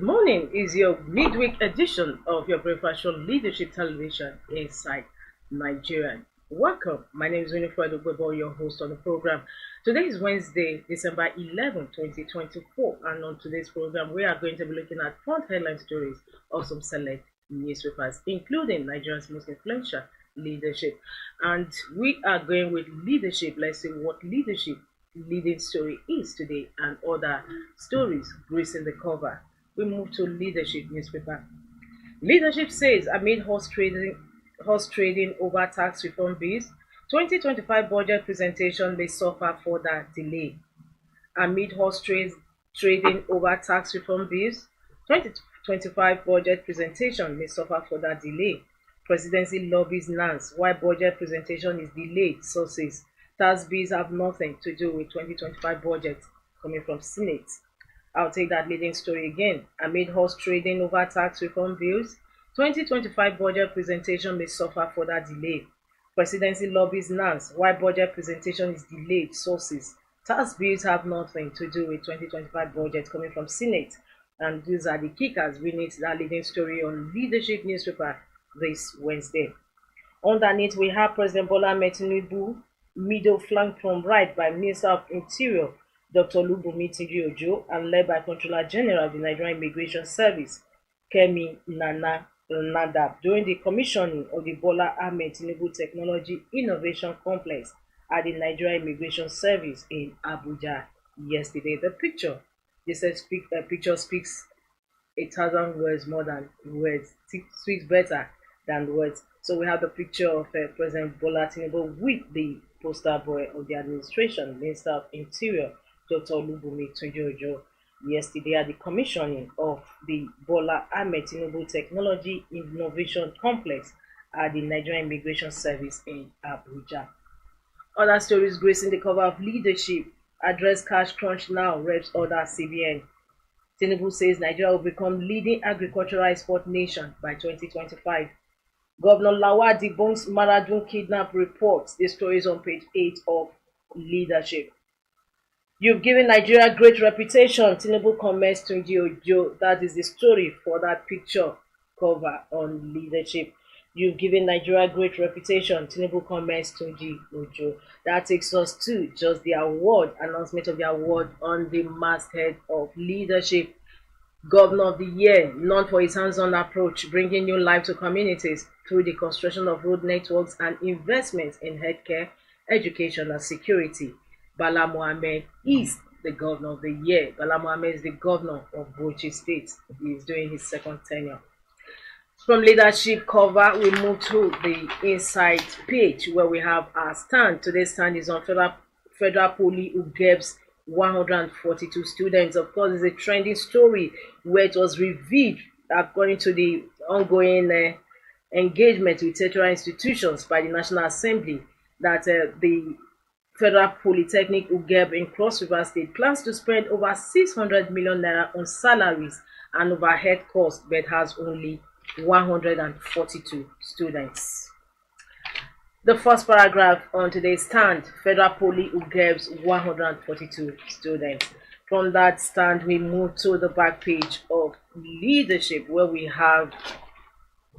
good morning. Is your midweek edition of your breakfast show Leadership Television Inside Nigeria. Welcome. My name is Winifred Ogbebo, your host on the program. Today is Wednesday, December 11, 2024, and on today's program, we are going to be looking at front headline stories of some select newspapers, including Nigeria's most influential leadership. And we are going with leadership. Let's see what leadership leading story is today and other stories gracing the cover. We move to leadership newspaper. Leadership says amid horse trading over tax reform bills, 2025 budget presentation may suffer further delay. Amid trading over tax reform bills, 2025 budget presentation may suffer further delay. Presidency lobbies NANS why budget presentation is delayed, sources. Tax bills have nothing to do with 2025 budget, coming from Senate. I'll take that leading story again. Amid horse trading over tax reform bills, 2025 budget presentation may suffer further delay. Presidency lobbies NANS why budget presentation is delayed, sources. Tax bills have nothing to do with 2025 budget, coming from Senate. And these are the kickers. We need that leading story on leadership newspaper this Wednesday. Underneath, we have President Bola Ahmed Tinubu, middle flanked from right by Minister of Interior Dr. Olubunmi Tunji-Ojo, and led by Controller General of the Nigerian Immigration Service Kemi Nadab during the commissioning of the Bola Ahmed Tinubu Technology Innovation Complex at the Nigerian Immigration Service in Abuja yesterday. The picture, picture speaks 1,000 words more than words, speaks better than words. So we have the picture of President Bola Tinubu with the poster boy of the administration, Minister of Interior, Dr. Olubunmi Tunji-Ojo, yesterday at the commissioning of the Bola Ahmed Tinubu Technology Innovation Complex at the Nigerian Immigration Service in Abuja. Other stories gracing the cover of leadership: address cash crunch now, reps order CBN. Tinubu says Nigeria will become leading agricultural export nation by 2025. Governor Lawal debunks Maradun kidnap reports. The story is on page 8 of leadership. You've given Nigeria great reputation, Tinubu comments to Tunji-Ojo. That is the story for that picture cover on leadership. You've given Nigeria great reputation, Tinubu comments to Tunji-Ojo. That takes us to just the award, announcement of the award on the masthead of leadership. Governor of the Year, known for his hands-on approach, bringing new life to communities through the construction of road networks and investments in healthcare, education, and security. Bala Mohammed is the Governor of the Year. Bala Mohammed is the Governor of Bauchi State. He is doing his second tenure. From leadership cover, we move to the inside page where we have our stand. Today's stand is on Federal Poly UGEB's 142 students. Of course, it's a trending story where it was revealed, according to the ongoing engagement with tertiary institutions by the National Assembly, that the Federal Polytechnic UGEB in Cross River State plans to spend over 600 million naira on salaries and overhead costs, but has only 142 students. The first paragraph on today's stand: Federal Poly UGEB's 142 students. From that stand, we move to the back page of leadership, where we have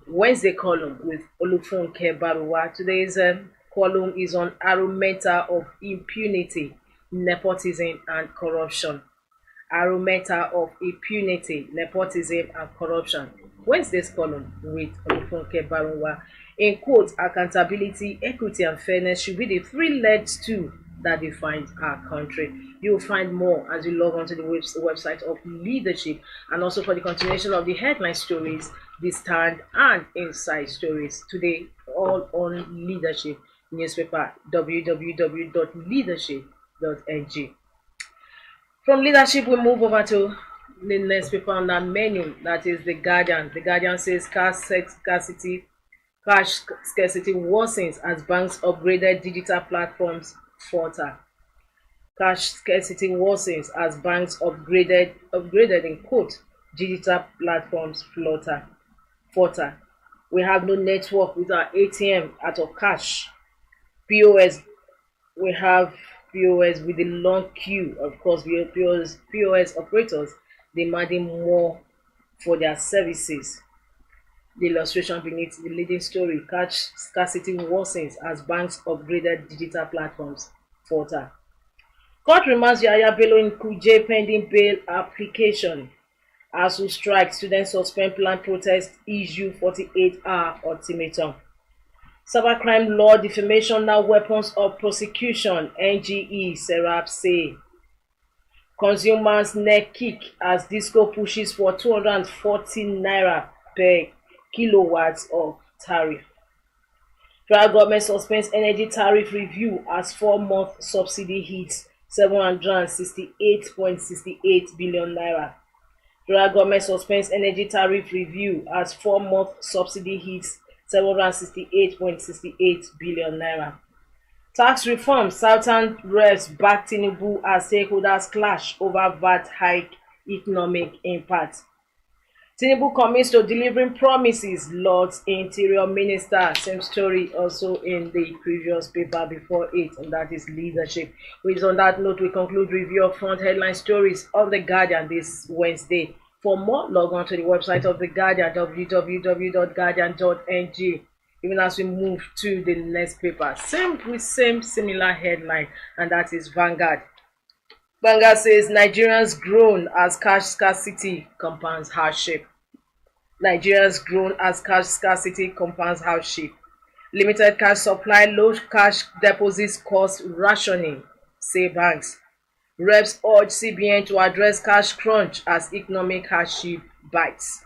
Wednesday column with Olufunke Baruwa. Today's column is on Arometa of impunity, nepotism, and corruption. Arometa of impunity, nepotism, and corruption. Wednesday's column with Olufunke Baruwa. In quote, accountability, equity, and fairness should be the three-legged stool that defines our country. You'll find more as you log on to the website of leadership, and also for the continuation of the headline stories, the stand, and inside stories. Today, all on leadership newspaper, www.leadership.ng. From leadership, we move over to the next paper on that menu, that is The Guardian. The Guardian says cash scarcity worsens as banks upgraded digital platforms falter. Cash scarcity worsens as banks upgraded in quote digital platforms falter. We have no network with our ATM out of cash. POS, we have POS with a long queue. Of course, POS operators demanding more for their services. The illustration beneath the leading story: cash scarcity worsens as banks upgraded digital platforms falter. Court remands Yahaya Bello in Kuje pending bail application. ASUU strike, students suspend planned protest, issue 48-hour ultimatum. Cybercrime law, defamation now weapons of prosecution, NGE, Serap say. Consumers neck kick as Disco pushes for 240 naira per kilowatts of tariff. Federal government suspends energy tariff review as 4-month subsidy hits 768.68 billion naira. Federal government suspends energy tariff review as 4-month subsidy hits 768.68 billion naira. Tax reform: Southern reps back Tinubu as stakeholders clash over VAT hike economic impact. Tinubu commits to delivering promises, Lord's Interior Minister. Same story also in the previous paper before it, and that is leadership. Which on that note, we conclude review of front headline stories of The Guardian this Wednesday. For more, log on to the website of The Guardian, www.guardian.ng. Even as we move to the next paper, similar headline, and that is Vanguard. Vanguard says Nigerians groan as cash scarcity compounds hardship. Nigerians groan as cash scarcity compounds hardship. Limited cash supply, low cash deposits cause rationing, say banks. Reps urge CBN to address cash crunch as economic hardship bites.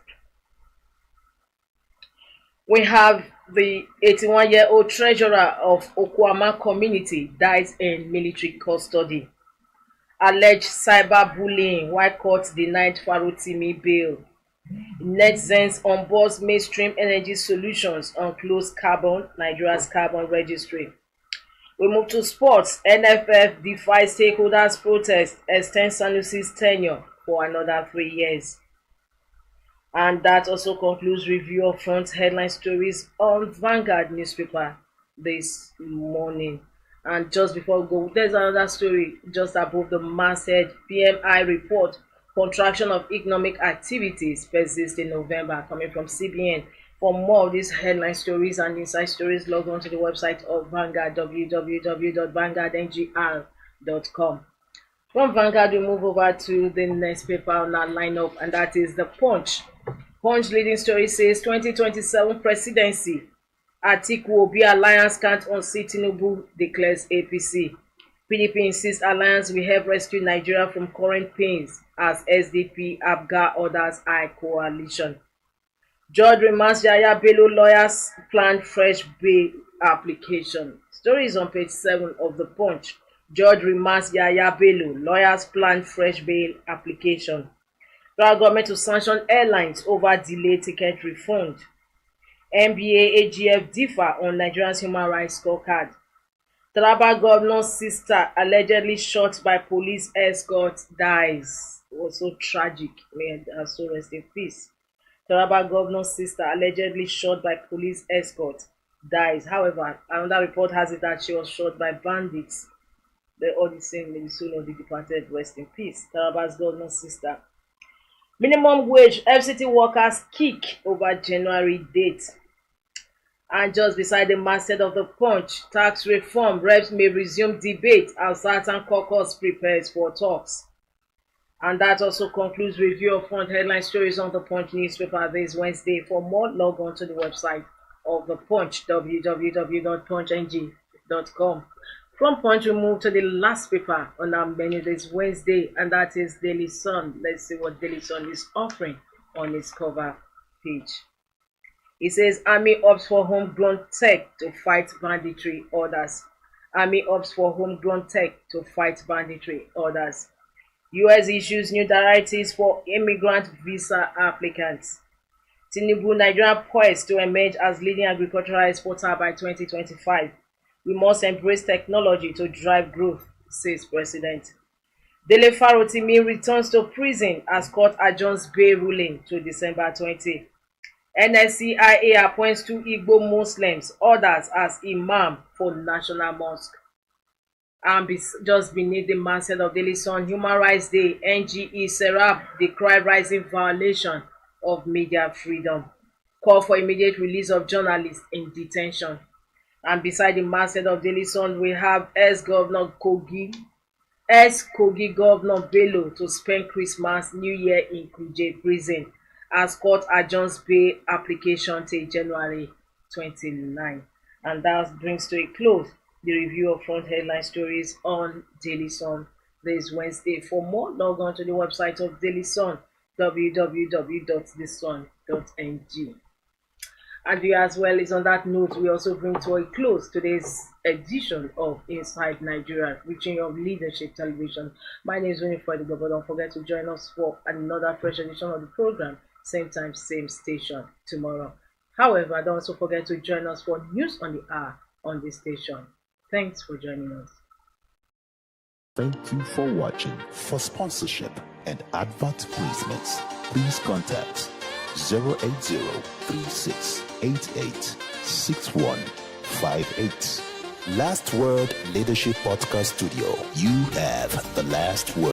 We have the 81-year-old treasurer of Okwama community dies in military custody. Alleged cyberbullying while court denied Farotimi bail. Netizens on board mainstream energy solutions on closed carbon, Nigeria's carbon registry. We move to sports. NFF defies stakeholders' protest, extends Sanusi's tenure for another 3 years. And that also concludes review of front headline stories on Vanguard newspaper this morning. And just before we go, there's another story just above the masthead. PMI report: contraction of economic activities persists in November, coming from CBN. For more of these headline stories and inside stories, log on to the website of Vanguard, www.vanguardngr.com. From Vanguard, we move over to the next paper on our lineup, and that is The Punch. Punch leading story says 2027 presidency, Atiku Obi alliance can't unseat Tinubu, declares APC. PDP insists alliance will help rescue Nigeria from current pains as SDP ABGA orders I coalition. Judge remands Yahaya Bello, lawyers plan fresh bail application. Story is on page 7 of The Punch. Judge remands Yahaya Bello, lawyers plan fresh bail application. Federal government to sanction airlines over delayed ticket refund. NBA AGF differ on Nigeria's human rights scorecard. Taraba governor's sister allegedly shot by police escort dies. It was so tragic. May her soul rest in peace. Taraba governor's sister allegedly shot by police escort dies. However, another report has it that she was shot by bandits. They're all the same. May the soul of the departed rest in peace. Taraba's governor's sister. Minimum wage, FCT workers kick over January date. And just beside the masthead of The Punch, tax reform, reps may resume debate as Southern caucus prepares for talks. And that also concludes review of front headline stories on The Punch newspaper this Wednesday. For more, log on to the website of The Punch, www.punchng.com. From Punch, we move to the last paper on our menu this Wednesday, and that is Daily Sun. Let's see what Daily Sun is offering on its cover page. It says Army opts for homegrown tech to fight banditry orders. Army opts for homegrown tech to fight banditry orders. US issues new directives for immigrant visa applicants. Tinubu, Nigeria poised to emerge as leading agricultural exporter by 2025. We must embrace technology to drive growth, says President. Dele Farotimi returns to prison as court adjourns bail ruling to December 20. NSCIA appoints 2 Igbo Muslims, others as imam for National Mosque. And just beneath the masthead of Daily Sun, Human Rights Day, NGE Serap decry rising violation of media freedom. Call for immediate release of journalists in detention. And beside the masthead of Daily Sun, we have ex-Kogi Governor Bello to spend Christmas, New Year in Kuje prison as court adjourns bail application till January 29. And that brings to a close the review of front headline stories on Daily Sun this Wednesday. For more, log on to the website of Daily Sun, www.thesun.ng. And you as well is on that note, we also bring to a close today's edition of Inside Nigeria, reaching of leadership television. My name is Winifred Igbo. Don't forget to join us for another fresh edition of the program, same time, same station tomorrow. However, don't also forget to join us for news on the hour on this station. Thanks for joining us. Thank you for watching. For sponsorship and advert placements, please contact 080-3688-6158. Last Word Leadership Podcast Studio. You have the last word.